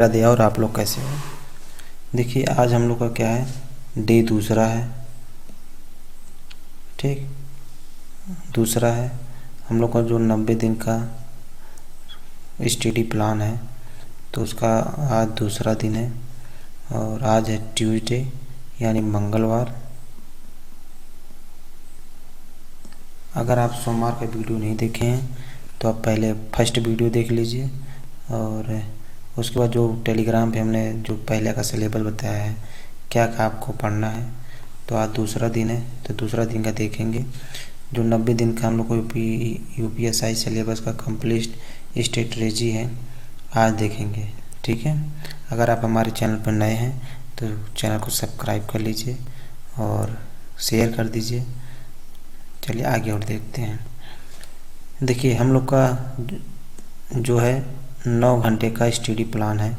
दिया। और आप लोग कैसे हो? देखिए आज हम लोग का क्या है, डे दूसरा है। ठीक, दूसरा है हम लोग का जो 90 दिन का स्टडी प्लान है, तो उसका आज दूसरा दिन है। और आज है ट्यूसडे यानी मंगलवार। अगर आप सोमवार का वीडियो नहीं देखे हैं तो आप पहले फर्स्ट वीडियो देख लीजिए, और उसके बाद जो टेलीग्राम पे हमने जो पहले का सिलेबस बताया है क्या क्या आपको पढ़ना है। तो आज दूसरा दिन है तो दूसरा दिन का देखेंगे। जो 90 दिन का हम लोग को यूपीएसआई सिलेबस का कंप्लीट स्ट्रेटजी है, आज देखेंगे। ठीक है, अगर आप हमारे चैनल पर नए हैं तो चैनल को सब्सक्राइब कर लीजिए और शेयर कर दीजिए। चलिए आगे और देखते हैं। देखिए हम लोग का जो है 9 घंटे का स्टडी प्लान है।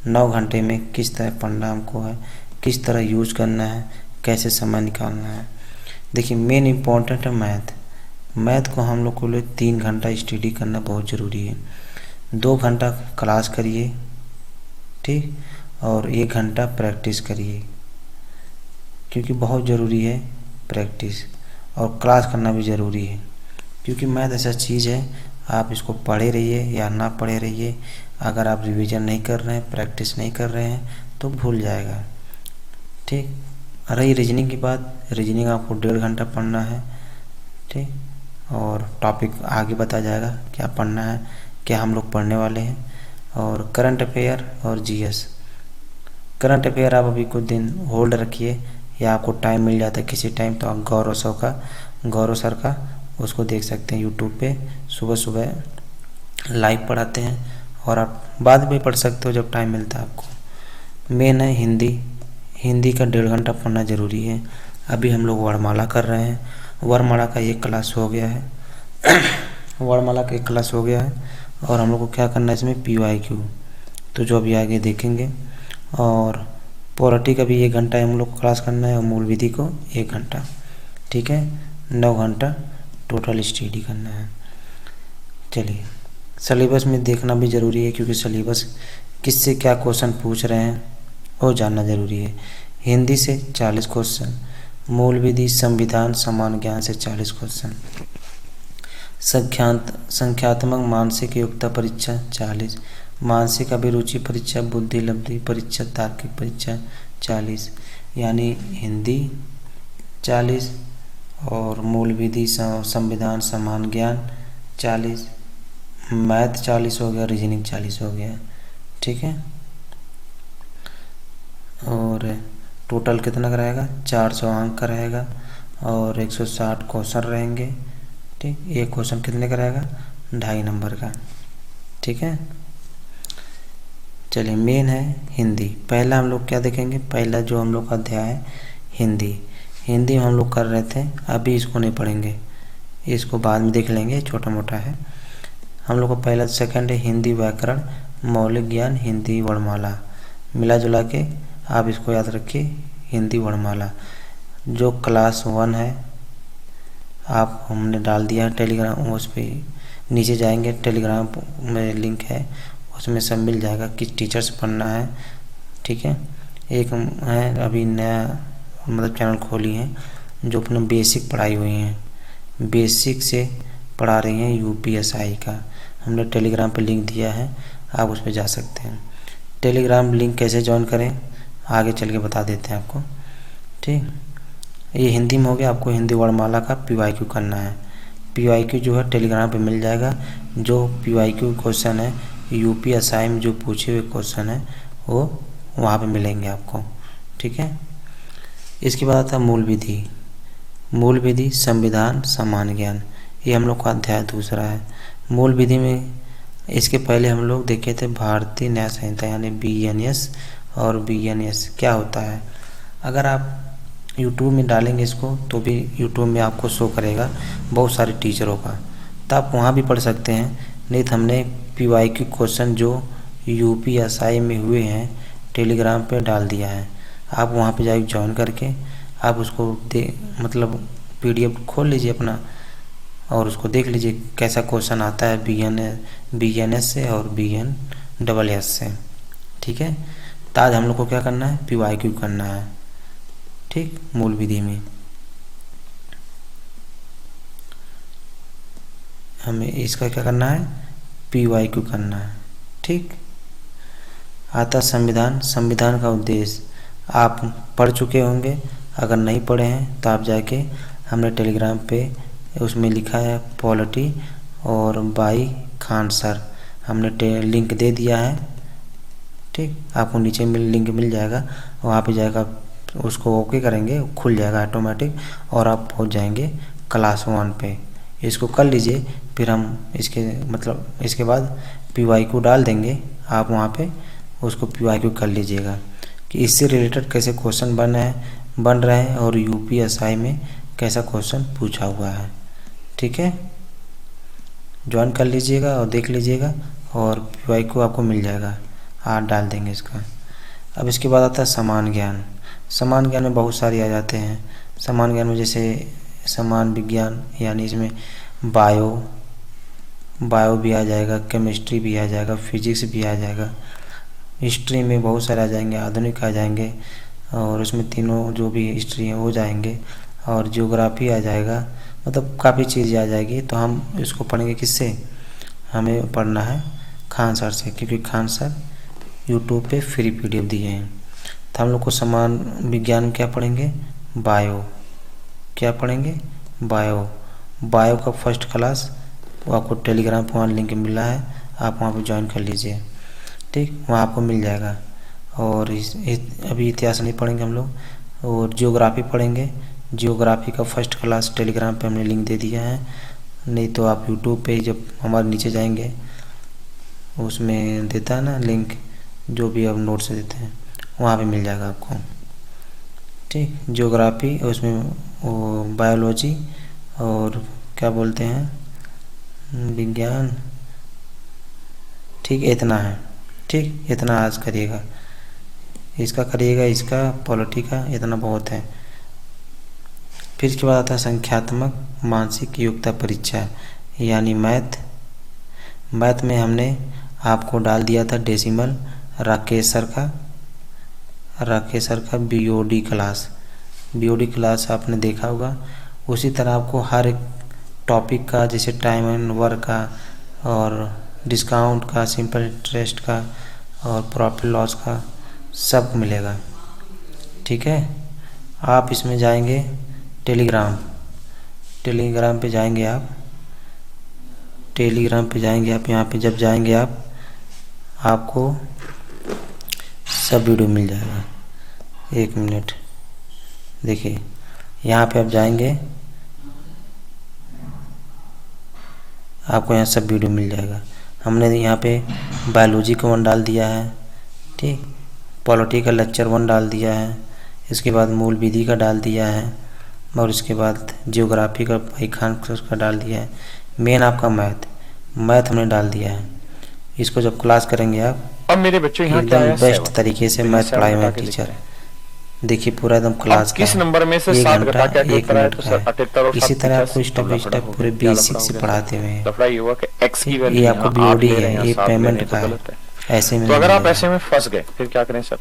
9 घंटे में किस तरह पढ़ना हमको है, किस तरह यूज करना है, कैसे समय निकालना है। देखिए मेन इम्पोर्टेंट है मैथ। मैथ को हम लोग को लिए 3 घंटा स्टडी करना बहुत ज़रूरी है। 2 घंटा क्लास करिए, ठीक, और 1 घंटा प्रैक्टिस करिए, क्योंकि बहुत ज़रूरी है प्रैक्टिस, और क्लास करना भी ज़रूरी है। क्योंकि मैथ ऐसा चीज़ है, आप इसको पढ़े रहिए या ना पढ़े रहिए, अगर आप रिवीजन नहीं कर रहे हैं, प्रैक्टिस नहीं कर रहे हैं तो भूल जाएगा। ठीक, रही रीजनिंग की बात, रीजनिंग आपको 1.5 घंटा पढ़ना है। ठीक, और टॉपिक आगे बताया जाएगा क्या पढ़ना है, क्या हम लोग पढ़ने वाले हैं। और करंट अफेयर और जीएस। करंट अफेयर आप अभी कुछ दिन होल्ड रखिए, या आपको टाइम मिल जाता है किसी टाइम तो आप गौरव सर का उसको देख सकते हैं यूट्यूब पे। सुबह सुबह लाइव पढ़ाते हैं, और आप बाद में पढ़ सकते हो जब टाइम मिलता है आपको। मेन है हिंदी का 1.5 घंटा पढ़ना ज़रूरी है। अभी हम लोग वर्णमाला कर रहे हैं। वर्णमाला का 1 क्लास हो गया है वर्णमाला का 1 क्लास हो गया है, और हम लोग को क्या करना है इसमें PYQ, तो जो अभी आगे देखेंगे। और पॉलिटी का भी 1 घंटा हम लोग को क्लास करना है, और मूल विधि को 1 घंटा। ठीक है, 9 घंटा टोटल स्टडी करना है। चलिए सिलेबस में देखना भी ज़रूरी है, क्योंकि सिलेबस किससे क्या क्वेश्चन पूछ रहे हैं वो जानना ज़रूरी है। हिंदी से 40 क्वेश्चन, मूल विधि, संविधान, सामान्य ज्ञान से 40 क्वेश्चन, संख्यात्मक मानसिक योग्यता परीक्षा 40, मानसिक अभिरुचि परीक्षा, बुद्धि लब्धि परीक्षा, तार्किक परीक्षा 40, यानी हिंदी 40, और मूल विधि, संविधान, सामान्य ज्ञान 40, मैथ 40 हो गया, रीजनिंग 40 हो गया। ठीक है, और टोटल कितना का रहेगा, 400 अंक का रहेगा, और 160 क्वेश्चन रहेंगे। ठीक, एक क्वेश्चन कितने का रहेगा, 2.5 नंबर का। ठीक है, चलिए मेन है हिंदी। पहला हम लोग क्या देखेंगे, पहला जो हम लोग का अध्याय है हिंदी में हम लोग कर रहे थे, अभी इसको नहीं पढ़ेंगे, इसको बाद में देख लेंगे, छोटा मोटा है। हम लोग का पहला सेकंड है हिंदी व्याकरण, मौलिक ज्ञान, हिंदी वर्णमाला, मिला जुला के आप इसको याद रखिए, हिंदी वर्णमाला। जो क्लास 1 है आप हमने डाल दिया है टेलीग्राम, उस पर नीचे जाएंगे, टेलीग्राम में लिंक है, उसमें सब मिल जाएगा किस टीचर से पढ़ना है। ठीक है, एक है अभी नया मतलब चैनल खोली है जो अपने बेसिक पढ़ाई हुई हैं, बेसिक से पढ़ा रही हैं यूपीएसआई का। हमने टेलीग्राम पे लिंक दिया है, आप उस पर जा सकते हैं। टेलीग्राम लिंक कैसे ज्वाइन करें आगे चल के बता देते हैं आपको। ठीक, ये हिंदी में हो गया। आपको हिंदी वर्णमाला का PYQ करना है। PYQ जो है टेलीग्राम पे मिल जाएगा। जो PYQ क्वेश्चन है यूपीएसआई में जो पूछे हुए क्वेश्चन है वो वहाँ पे मिलेंगे आपको। ठीक है, इसके बाद आता है मूल विधि, संविधान, सामान्य ज्ञान, ये हम लोग का अध्याय दूसरा है। मूल विधि में इसके पहले हम लोग देखे थे भारतीय न्याय संहिता यानी BNS और BNS क्या होता है। अगर आप यूट्यूब में डालेंगे इसको तो भी यूट्यूब में आपको शो करेगा बहुत सारे टीचरों का, तो आप वहाँ भी पढ़ सकते हैं। नहीं तो हमने PYQ क्वेश्चन जो यूपीएसआई में हुए हैं टेलीग्राम पे डाल दिया है, आप वहाँ पे जाके ज्वाइन करके आप उसको मतलब PDF खोल लीजिए अपना, और उसको देख लीजिए कैसा क्वेश्चन आता है BNS से और BNSS से। ठीक है। तो आज हम लोग को क्या करना है, PYQ करना है, ठीक, मूल विधि में हमें इसका क्या करना है, PYQ करना है, ठीक। आता संविधान। संविधान का उद्देश्य आप पढ़ चुके होंगे, अगर नहीं पढ़े हैं तो आप जाके हमने टेलीग्राम पे उसमें लिखा है पॉलिटी और बाई खान सर, हमने लिंक दे दिया है, ठीक। आपको नीचे में लिंक मिल जाएगा, वहाँ पे जाएगा, उसको ओके करेंगे, खुल जाएगा ऑटोमेटिक और आप पहुँच जाएंगे क्लास 1 पे। इसको कर लीजिए, फिर हम इसके बाद PYQ डाल देंगे, आप वहाँ पे उसको PYQ कर लीजिएगा कि इससे रिलेटेड कैसे क्वेश्चन बन रहे हैं और UPSI में कैसा क्वेश्चन पूछा हुआ है, ठीक है। ज्वाइन कर लीजिएगा और देख लीजिएगा और PYQ आपको मिल जाएगा, आज डाल देंगे इसका। अब इसके बाद आता है समान ज्ञान। समान ज्ञान में बहुत सारे आ जाते हैं। समान ज्ञान में जैसे समान विज्ञान, यानी इसमें बायो भी आ जाएगा, केमिस्ट्री भी आ जाएगा, फिजिक्स भी आ जाएगा, हिस्ट्री में बहुत सारे आ जाएंगे, आधुनिक आ जाएंगे, और उसमें तीनों जो भी हिस्ट्री है वो जाएंगे, और जियोग्राफी आ जाएगा, मतलब काफ़ी चीज़ें आ जाएगी। तो हम इसको पढ़ेंगे किससे, हमें पढ़ना है खान सर से, क्योंकि खान सर यूट्यूब पे फ्री PDF दिए हैं। तो हम लोग को समान विज्ञान में क्या पढ़ेंगे, बायो। क्या पढ़ेंगे, बायो का फर्स्ट क्लास, वो आपको टेलीग्राम पर वहाँ लिंक मिला है, आप वहाँ पर ज्वाइन कर लीजिए, ठीक, वहाँ आपको मिल जाएगा। और अभी इतिहास नहीं पढ़ेंगे हम लोग, और जियोग्राफी पढ़ेंगे। जियोग्राफी का फर्स्ट क्लास टेलीग्राम पे हमने लिंक दे दिया है, नहीं तो आप यूट्यूब पे जब हमारे नीचे जाएंगे उसमें देता है ना लिंक, जो भी हम नोट से देते हैं वहाँ पे मिल जाएगा आपको, ठीक। जियोग्राफी, उसमें वो बायोलॉजी और क्या बोलते हैं विज्ञान, ठीक, इतना है, ठीक, इतना आज करिएगा, इसका करिएगा, इसका पॉलिटी का इतना बहुत है। फिर इसके बाद आता है संख्यात्मक मानसिक योग्यता परीक्षा, यानी मैथ में हमने आपको डाल दिया था डेसिमल, राकेश सर का BOD क्लास आपने देखा होगा। उसी तरह आपको हर एक टॉपिक का, जैसे टाइम एंड वर्क का, और डिस्काउंट का, सिंपल इंटरेस्ट का, और प्रॉफिट लॉस का, सब मिलेगा, ठीक है। आप इसमें जाएंगे टेलीग्राम पे जाएंगे आप, यहाँ पे जब जाएंगे आपको सब वीडियो मिल जाएगा। 1 मिनट देखिए, यहाँ पे आप जाएंगे, आपको यहाँ सब वीडियो मिल जाएगा। हमने यहाँ पे बायोलॉजी का 1 डाल दिया है, ठीक, पॉलिटी का लेक्चर 1 डाल दिया है, इसके बाद मूल विधि का डाल दिया है, और इसके बाद जियोग्राफी का भाई खान का डाल दिया है। मेन आपका मैथ हमने डाल दिया है। इसको जब क्लास करेंगे आप, अब मेरे बच्चों यहाँ एकदम बेस्ट तरीके से मैथ पढ़ाएंगे टीचर। देखिए पूरा एकदम क्लास किस नंबर में से 7 घटा के 1 मिनट का है। इसी तरह आपको स्टेप बाय स्टेप पूरे बेसिक से पढ़ाते हुए हैं। लफड़ा ये हुआ कि x की वैल्यू ये आपको BOD है, ये पेमेंट का है, ऐसे में तो अगर आप ऐसे में फंस गए फिर क्या करें सर,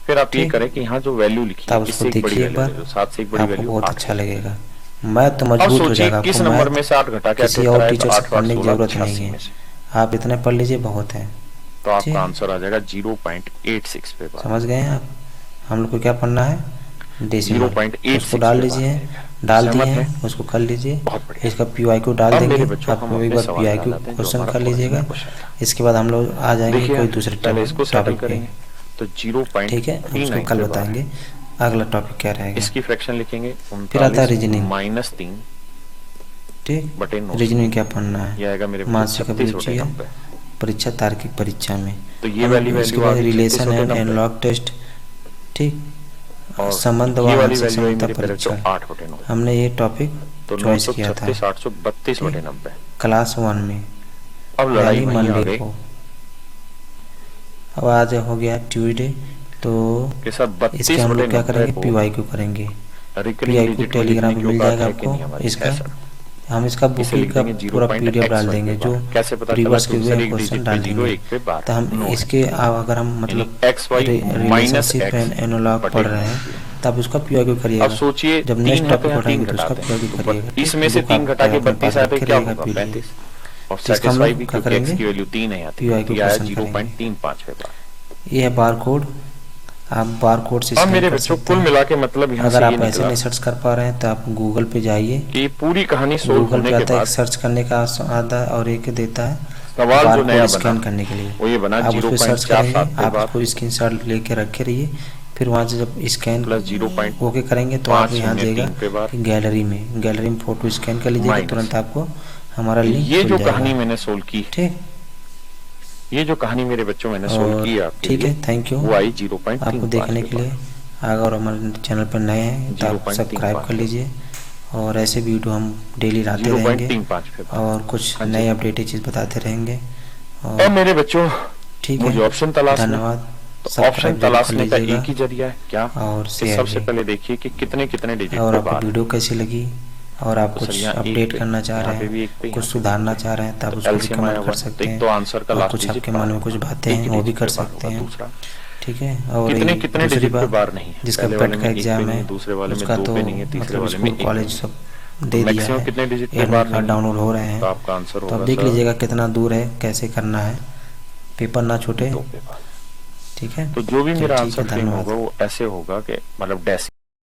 फिर आप ये करें कि यहाँ जो वैल्यू लिखी है इससे एक बड़ी वैल्यू, 7 से एक बड़ी वैल्यू, बहुत अच्छा लगेगा। मैथ तो मजबूत हो जाएगा। किस नंबर में से 8 घटा के किसी और टीचर से पढ़ने की जरूरत नहीं है, आप इतने पढ़ लीजिए, बहुत है। तो आपका आंसर आ जाएगा 0.86 पे। समझ गए हैं आप। हम लोग को क्या पढ़ना है, डेसिमल, उसको डाल लीजिए, डाल दिए हैं, उसको कर लीजिए। इसका PYQ डाल देंगे, आपको एक बार PYQ क्वेश्चन कर लीजिएगा। इसके बाद हम लोग आ जाएंगे कोई दूसरे टॉपिक पे, तो 0.39, ठीक है, उसको कल बताएंगे अगला टॉपिक क्या रहेगा। इसकी फ्रैक्शन लिखेंगे। फिर आता है रीजनिंग, -3, ठीक। रीजनिंग क्या पढ़ना है, मानसिक अभिरुचि है, परीक्षा तार्किक परीक्षा में। तो ये वैल्यू उसके बाद रिलेशन एंड एनालॉग टेस्ट, ठीक, संबंध व आंशिक समता परीक्षा। हमने ये टॉपिक चॉइस किया था 832/90 क्लास 1 में। अब लड़ाई मन ले को, अब आज हो गया ट्यूसडे, तो इसके हम लोग क्या करेंगे, PYQ करेंगे। PYQ टेलीग्राम पे मिल जाएगा आपको इसका, हम इसका इसे बुकिंग लिख का देंगे पूरा पीडीएफ डाल 0.xy देंगे, पे जो बार। कैसे पता चला प्रीवियस कि के सर हुए एक क्वेश्चन डिजिट पे डाल 0 देंगे। एक पे बार तो हम नो है, इसके अगर हम यानी मतलब xy minus relationship x and analogue पढ़ बटे रहे हैं, ये। तब उसका पीआईक्यू अब करिएगा। सोचिए जब 3 नेक्स्ट है तो टॉपिक यहाँ 3 उठाएंगे तो उसका घटा दें, पीआईक्यू तो करिएगा। ठीक, इसमें से बुक 3 आप घटा के अपने 32 पास आया तो रखे क्या रहिएगा होगा पी लीजिए। 35, और तो इसका हम सेटिस्फाई लोग भी क्या क्योंकि x करेंगे, की वैल्यू 3 है, आती है, पीआईक्यू ये आया क्वेश्चन करेंगे। 0.35 पे बार। ये है बार कोड, आप बार कोड से अब स्कैन मेरे कर बच्चों सकते कुल हैं। मिला के मतलब यहाँ अगर से ये आप ऐसे निकला नहीं सर्च कर पा रहे हैं तो आप गूगल पे जाइए, कि ये पूरी कहानी सोल्व गूगल होने पे के आता है, एक बाद सर्च करने का आता है और एक देता है सवाल बार जो नया कोड बना स्कैन करने के लिए। वो ये बना आप उस पर सर्च करेंगे, 0.47 पे आप बार उसको स्क्रीनशॉट लेके रखे रहिए। फिर वहाँ से जब स्कैन प्लस ओके करेंगे तो आप यहाँ देगा 0.503 पे बार कि गैलरी में फ़ोटो स्कैन कर लीजिएगा, माइनस। तुरंत आपको हमारा लिंक ये खुल जो जाएगा। कहानी मैंने सोल्व की, ठीक, ये जो कहानी मेरे बच्चों मैंने सोल्व और की है आपके ठीक लिए, है, थैंक यू वो आई आपको 0.35 देखने पे के बार। लिए। अगर हमारे चैनल पर नए हैं तो आप सब्सक्राइब 0.35 कर लीजिए, और ऐसे वीडियो हम डेली लाते रहेंगे 0.35 पे बार। और कुछ हाँ जी। नए अपडेटेड चीज़ बताते रहेंगे। अब और मेरे बच्चों ठीक मुझे है, ऑप्शन तलाशना, धन्यवाद। तो ऑप्शन सब्सक्राइब जरूर कर तलाशने का लीजिएगा एक ही जरिया है क्या, और कि शेयर सबसे भी। पहले देखिए कि कितने कितने डिजिट और पे आपको बार है। वीडियो कैसी लगी, और आप तो सर कुछ यहाँ एक अपडेट पे, करना चाह यहाँ रहे पे भी हैं, एक पे, कुछ यहाँ पे भी सुधारना एक पे। चाह रहे हैं तो आप तो उसको भी एलसीएम आया कमेंट हुआ कर है, सकते तो एक हैं। तो आंसर का और लास्ट कुछ डिजिट आपके बार मन में है, कुछ बातें एक हैं ही वो भी डिजिट कर पे बार सकते होगा। हैं। दूसरा ठीक है, और कितने कितने दूसरी डिजिट पे बात, बार नहीं है, जिसका पहले पेट वाले का में एक पे एग्ज़ाम नहीं है है, दूसरे वाले में उसका 2 तो पे नहीं है, तीसरे मतलब वाले में स्कूल 1 कॉलेज पे। सब तो दे दिया मैक्सिमम है, कितने डिजिट पे एडमिट बार कार्ड नहीं है, डाउनलोड हो रहे हैं। तो आपका आंसर तो होगा अब देख सर लीजिएगा कितना दूर है, कैसे करना है, पेपर ना छूटे। 2 पे बार। ठीक है, तो जो भी चलिए मेरा ठीक आंसर है, फ्रेम धन्यवाद। होगा वो ऐसे होगा कि मतलब डैश